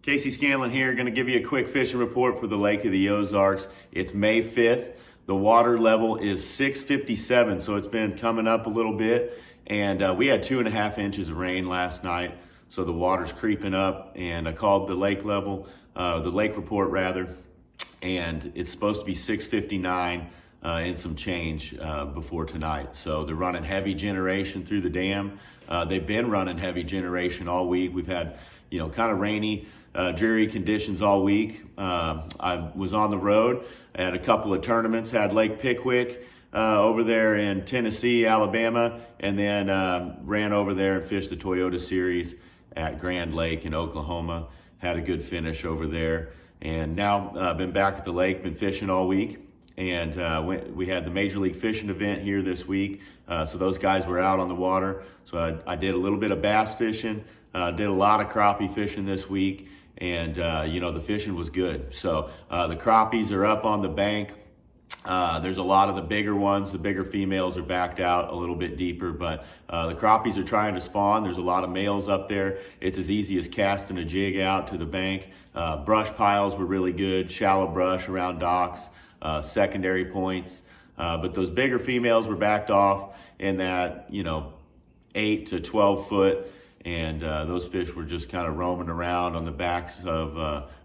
Casey Scanlon here, going to give you a quick fishing report for the Lake of the Ozarks. It's May 5th. The water level is 657, so it's been coming up a little bit. And we had 2.5 inches of rain last night, so the water's creeping up. And I called the lake report rather, and it's supposed to be 659 and some change before tonight. So they're running heavy generation through the dam. They've been running heavy generation all week. We've had, kind of rainy, dreary conditions all week. I was on the road at a couple of tournaments, had Lake Pickwick over there in Tennessee, Alabama, and then ran over there and fished the Toyota Series at Grand Lake in Oklahoma. Had a good finish over there. And now I've been back at the lake, been fishing all week. And we had the Major League Fishing event here this week. So those guys were out on the water. So I did a little bit of bass fishing, did a lot of crappie fishing this week. And, the fishing was good. So the crappies are up on the bank. There's a lot of the bigger ones. The bigger females are backed out a little bit deeper, but the crappies are trying to spawn. There's a lot of males up there. It's as easy as casting a jig out to the bank. Brush piles were really good, shallow brush around docks, secondary points. But those bigger females were backed off in that, 8 to 12 foot. And those fish were just kind of roaming around on the backs of,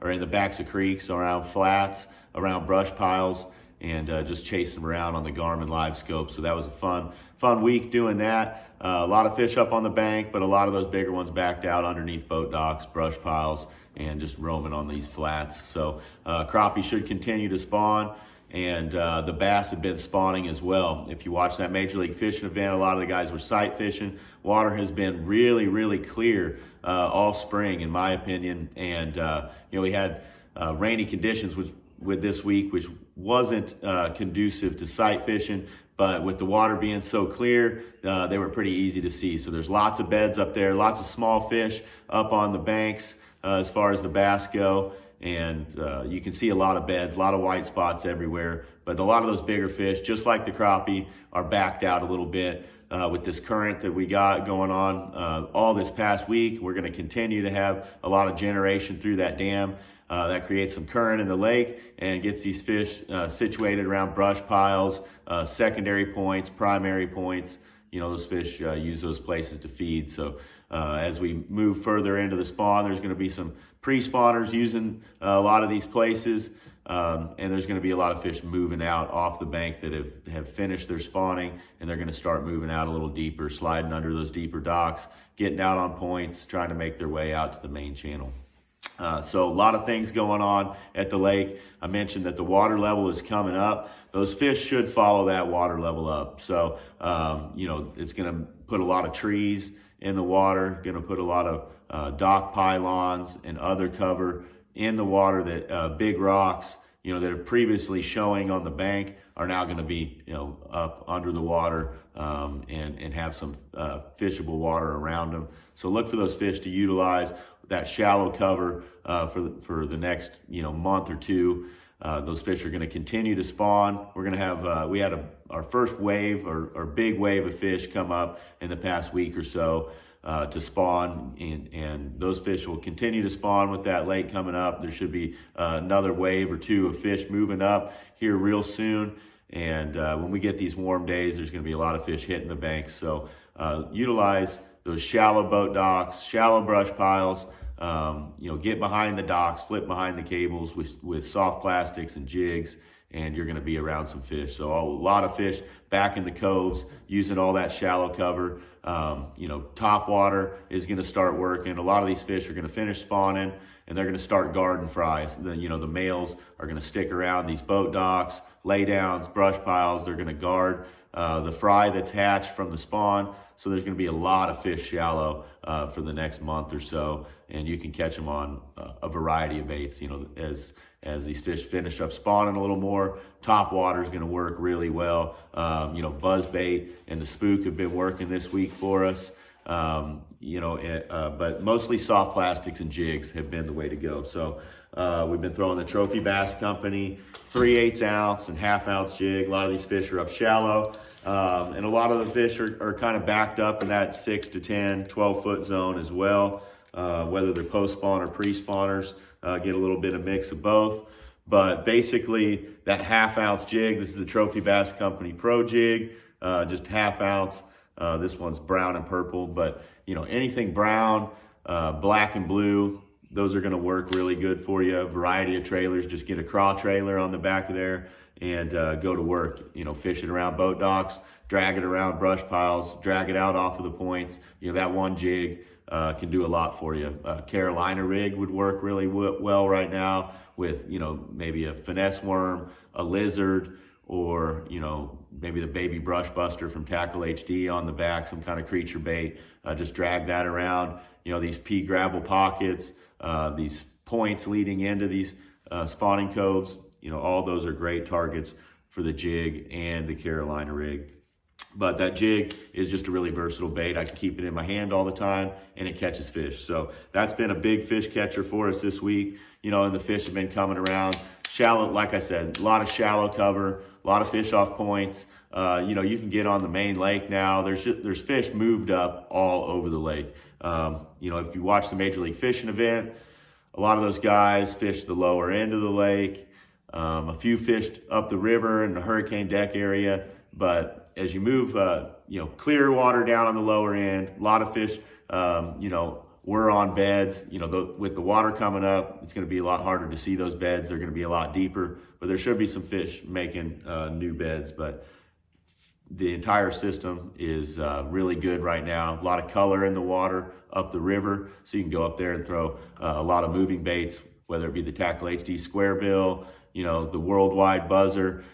or in the backs of creeks, around flats, around brush piles, and just chasing them around on the Garmin live scope. So that was a fun week doing that. A lot of fish up on the bank, but a lot of those bigger ones backed out underneath boat docks, brush piles, and just roaming on these flats. So crappie should continue to spawn. And the bass have been spawning as well. If you watch that Major League Fishing event, a lot of the guys were sight fishing. Water has been really, really clear all spring, in my opinion. And, we had rainy conditions with this week, which wasn't conducive to sight fishing. But with the water being so clear, they were pretty easy to see. So there's lots of beds up there, lots of small fish up on the banks as far as the bass go. And you can see a lot of beds, a lot of white spots everywhere. But a lot of those bigger fish, just like the crappie, are backed out a little bit with this current that we got going on all this past week. We're going to continue to have a lot of generation through that dam. That creates some current in the lake and gets these fish situated around brush piles, secondary points, primary points. Those fish use those places to feed. So as we move further into the spawn, there's going to be some pre-spawners using a lot of these places. And there's going to be a lot of fish moving out off the bank that have finished their spawning, and they're going to start moving out a little deeper, sliding under those deeper docks, getting out on points, trying to make their way out to the main channel. So a lot of things going on at the lake. I mentioned that the water level is coming up. Those fish should follow that water level up. So, it's going to put a lot of trees in the water, going to put a lot of dock pylons and other cover in the water that big rocks, that are previously showing on the bank are now going to be, up under the water and have some fishable water around them. So look for those fish to utilize that shallow cover for the next month or two. Those fish are going to continue to spawn. We're going to have we had our first wave or big wave of fish come up in the past week or so to spawn, and those fish will continue to spawn with that lake coming up. There should be another wave or two of fish moving up here real soon. And when we get these warm days, there's going to be a lot of fish hitting the banks. So utilize those shallow boat docks, shallow brush piles. Get behind the docks, flip behind the cables with soft plastics and jigs, and you're going to be around some fish. So a lot of fish back in the coves using all that shallow cover. Top water is going to start working. A lot of these fish are going to finish spawning, and they're going to start guarding fries. The males are going to stick around these boat docks, laydowns, brush piles. They're going to guard the fry that's hatched from the spawn. So there's going to be a lot of fish shallow for the next month or so, and you can catch them on a variety of baits. As these fish finish up spawning a little more, top water is going to work really well. Buzz bait and the spook have been working this week for us. But mostly soft plastics and jigs have been the way to go. So we've been throwing the Trophy Bass Company 3/8 ounce and 1/2 ounce jig. A lot of these fish are up shallow, and a lot of the fish are kind of backed up in that 6 to 10, 12 foot zone as well. whether they're post-spawn or pre-spawners, get a little bit of mix of both. But basically that 1/2 ounce jig, this is the Trophy Bass Company Pro Jig, just 1/2 ounce. This one's brown and purple, but anything brown, black and blue, those are gonna work really good for you. A variety of trailers, just get a craw trailer on the back of there and go to work. Fish it around boat docks, drag it around brush piles, drag it out off of the points. That one jig can do a lot for you. Carolina rig would work really well right now with, maybe a finesse worm, a lizard, or, maybe the baby brush buster from Tackle HD on the back, some kind of creature bait. Just drag that around. These pea gravel pockets, these points leading into these spawning coves, all those are great targets for the jig and the Carolina rig. But that jig is just a really versatile bait. I can keep it in my hand all the time and it catches fish. So that's been a big fish catcher for us this week. And the fish have been coming around. Shallow, like I said, a lot of shallow cover, a lot of fish off points. You can get on the main lake now. There's fish moved up all over the lake. If you watch the Major League Fishing event, a lot of those guys fish the lower end of the lake. A few fished up the river in the hurricane deck area, but as you move, clear water down on the lower end, a lot of fish, we're on beds. With the water coming up, it's going to be a lot harder to see those beds. They're going to be a lot deeper, but there should be some fish making new beds. But the entire system is really good right now. A lot of color in the water up the river, so you can go up there and throw a lot of moving baits, whether it be the Tackle HD square bill, the worldwide buzzer,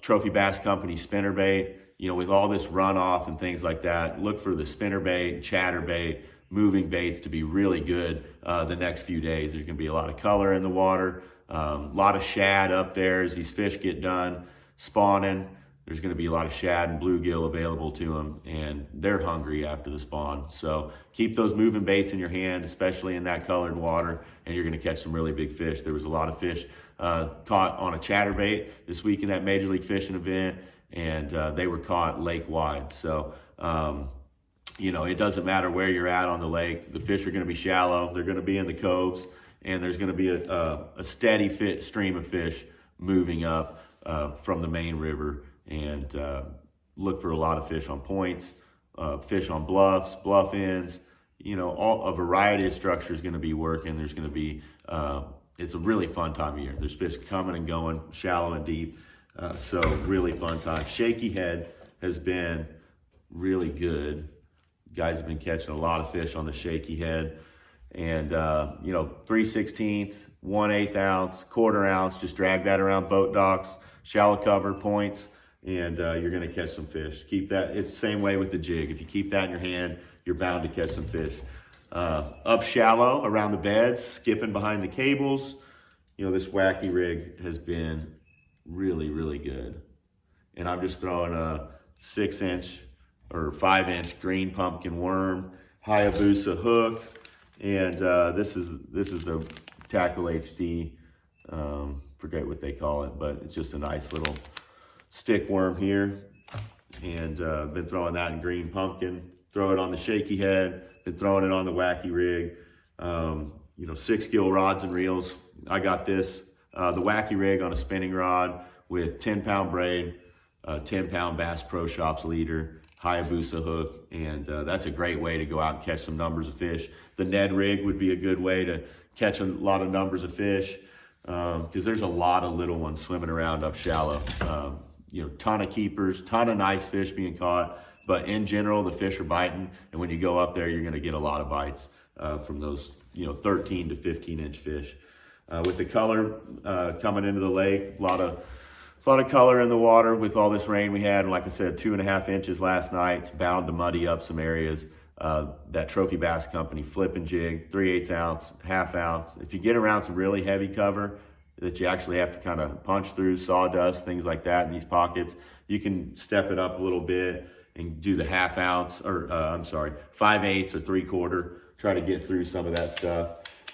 Trophy Bass Company spinnerbait. With all this runoff and things like that, look for the spinnerbait, chatterbait, moving baits to be really good the next few days. There's going to be a lot of color in the water, a lot of shad up there as these fish get done spawning. There's going to be a lot of shad and bluegill available to them, and they're hungry after the spawn. So keep those moving baits in your hand, especially in that colored water, and you're going to catch some really big fish. There was a lot of fish caught on a chatterbait this week in that Major League Fishing event, and they were caught lake wide. So, it doesn't matter where you're at on the lake. The fish are going to be shallow. They're going to be in the coves, and there's going to be a steady stream of fish moving up from the main river. And look for a lot of fish on points, fish on bluffs, bluff ends. A variety of structures going to be working. There's going to be, it's a really fun time of year. There's fish coming and going, shallow and deep. So really fun time. Shaky head has been really good. Guys have been catching a lot of fish on the shaky head. And, 3/16, 1/8 ounce, 1/4 ounce, just drag that around boat docks, shallow cover points, and you're going to catch some fish. Keep that. It's the same way with the jig. If you keep that in your hand, you're bound to catch some fish. Up shallow around the beds, skipping behind the cables. This wacky rig has been really, really good. And I'm just throwing a 6-inch or 5-inch green pumpkin worm, Hayabusa hook, and this is the Tackle HD. Forget what they call it, but it's just a nice little stick worm here, and been throwing that in green pumpkin. Throw it on the shaky head. Been throwing it on the wacky rig. 6-gill rods and reels. I got this the wacky rig on a spinning rod with 10-pound braid, 10-pound Bass Pro Shops leader, Hayabusa hook, and that's a great way to go out and catch some numbers of fish. The Ned rig would be a good way to catch a lot of numbers of fish, because there's a lot of little ones swimming around up shallow. Ton of keepers, ton of nice fish being caught, but in general, the fish are biting, and when you go up there, you're gonna get a lot of bites from those 13 to 15-inch fish. With the color coming into the lake, a lot of color in the water with all this rain we had. And like I said, 2.5 inches last night. It's bound to muddy up some areas. That Trophy Bass Company flipping jig, 3/8 ounce, 1/2 ounce. If you get around some really heavy cover that you actually have to kind of punch through, sawdust, things like that in these pockets, you can step it up a little bit and do the 1/2 ounce, or 5/8 or 3/4. Try to get through some of that stuff.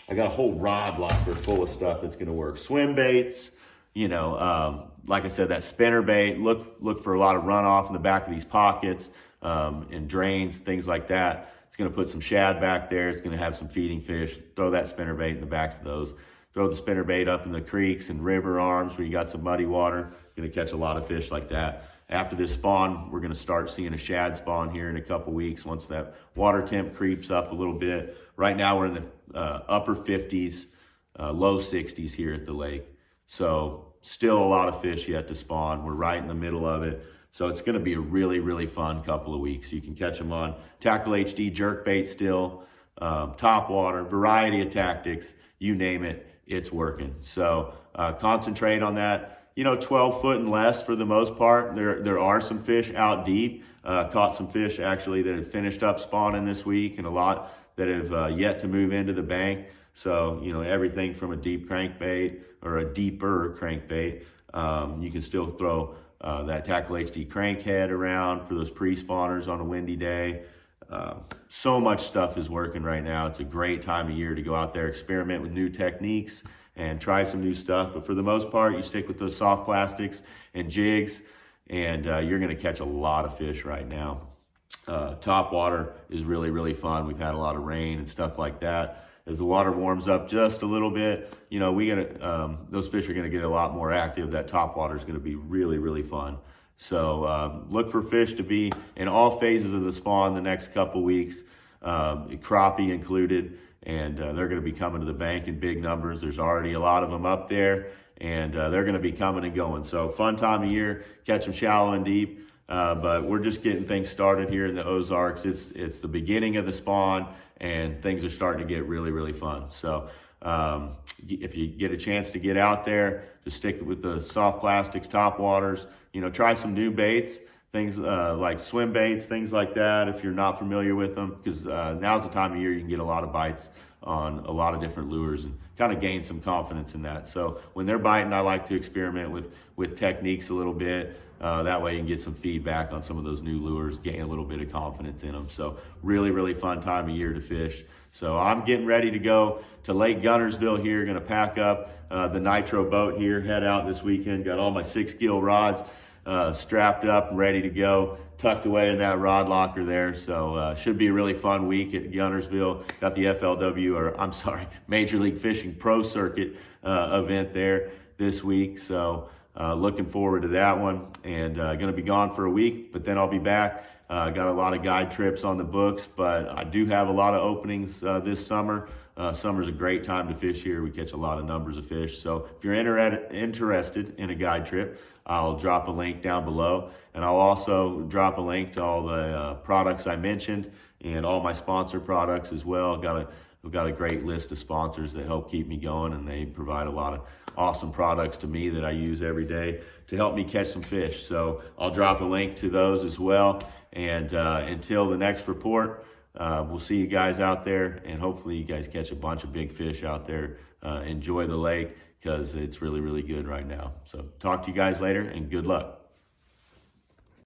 I got a whole rod locker full of stuff that's going to work. Swim baits, like I said, that spinner bait. Look for a lot of runoff in the back of these pockets and drains, things like that. It's going to put some shad back there. It's going to have some feeding fish. Throw that spinnerbait in the backs of those. Throw the spinnerbait up in the creeks and river arms where you got some muddy water. Going to catch a lot of fish like that. After this spawn, we're going to start seeing a shad spawn here in a couple weeks once that water temp creeps up a little bit. Right now we're in the upper 50s, low 60s here at the lake. So still a lot of fish yet to spawn. We're right in the middle of it. So it's going to be a really, really fun couple of weeks. You can catch them on Tackle HD, jerkbait still, top water, variety of tactics, you name it, it's working. So concentrate on that. 12 foot and less for the most part. There are some fish out deep. Caught some fish actually that have finished up spawning this week, and a lot that have yet to move into the bank. So, everything from a deep crankbait or a deeper crankbait, you can still throw that Tackle HD crankhead around for those pre-spawners on a windy day. So much stuff is working right now. It's a great time of year to go out there, experiment with new techniques and try some new stuff. But for the most part, you stick with those soft plastics and jigs, and you're going to catch a lot of fish right now. Top water is really, really fun. We've had a lot of rain and stuff like that. As the water warms up just a little bit, those fish are going to get a lot more active. That top water is going to be really, really fun. So look for fish to be in all phases of the spawn the next couple weeks, crappie included. And they're going to be coming to the bank in big numbers. There's already a lot of them up there, and they're going to be coming and going. So fun time of year, catch them shallow and deep. But we're just getting things started here in the Ozarks. It's the beginning of the spawn, and things are starting to get really, really fun. So if you get a chance to get out there, just stick with the soft plastics, top waters. Try some new baits. Things like swim baits, things like that, if you're not familiar with them, because now's the time of year you can get a lot of bites on a lot of different lures and kind of gain some confidence in that. So when they're biting, I like to experiment with techniques a little bit. That way you can get some feedback on some of those new lures, gain a little bit of confidence in them. So really, really fun time of year to fish. So I'm getting ready to go to Lake Guntersville here, going to pack up the nitro boat here, head out this weekend, got all my 6-gill rods strapped up and ready to go, tucked away in that rod locker there. So should be a really fun week at Guntersville. Got the Major League Fishing Pro Circuit event there this week. So looking forward to that one, and going to be gone for a week, but then I'll be back. Got a lot of guide trips on the books, but I do have a lot of openings this summer. Summer's a great time to fish here. We catch a lot of numbers of fish. So if you're interested in a guide trip, I'll drop a link down below, and I'll also drop a link to all the products I mentioned and all my sponsor products as well. We've got a great list of sponsors that help keep me going, and they provide a lot of awesome products to me that I use every day to help me catch some fish. So I'll drop a link to those as well. And until the next report, we'll see you guys out there, and hopefully you guys catch a bunch of big fish out there. Enjoy the lake, because it's really, really good right now. So talk to you guys later, and good luck.